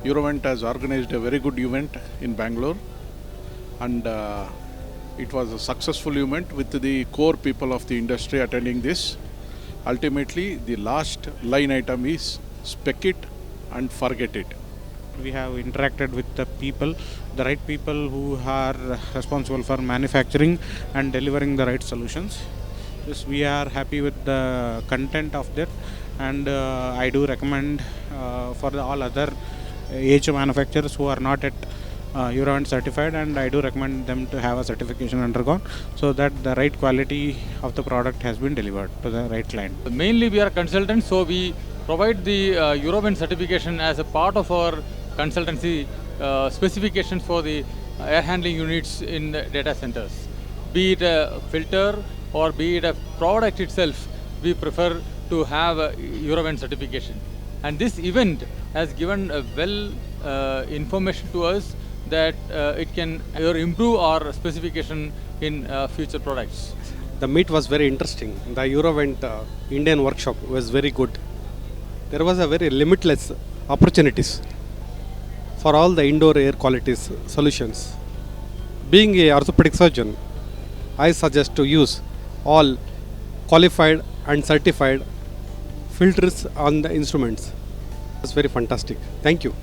Eurovent has organized a very good event in Bangalore, and it was a successful event with the core people of the industry attending this. Ultimately, the last line item is spec it and forget it. We have interacted with the people, the right people who are responsible for manufacturing and delivering the right solutions. Yes, we are happy with the content of that, and I do recommend for all other AHO manufacturers who are not at Eurovent certified, and I do recommend them to have a certification undergone so that the right quality of the product has been delivered to the right client. Mainly we are consultants, so we provide the Eurovent certification as a part of our consultancy specifications for the air handling units in the data centers. Be it a filter or be it a product itself, we prefer to have a Eurovent certification. And this event has given a information to us that it can improve our specification in future products. The meet was very interesting. The Eurovent Indian workshop was very good. There was a very limitless opportunities for all the indoor air qualities solutions. Being a orthopedic surgeon, I suggest to use all qualified and certified filters on the instruments. It's very fantastic. Thank you.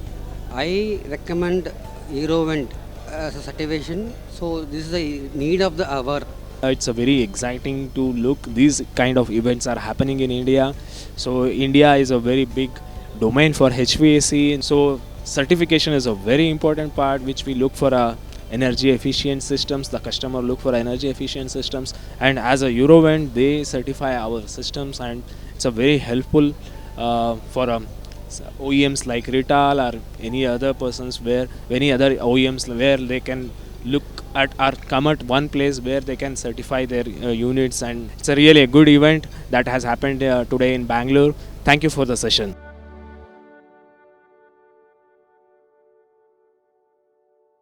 I recommend Eurovent as a certification. So this is the need of the hour. It's a very exciting to look. These kind of events are happening in India. So India is a very big domain for HVAC. So certification is a very important part which we look for energy efficient systems. The customer look for energy efficient systems, and as a Eurovent they certify our systems, and it's a very helpful for OEMs like Rital or any other persons, where any other OEMs where they can look at or come at one place where they can certify their units. And it's a really a good event that has happened today in Bangalore. Thank you for the session.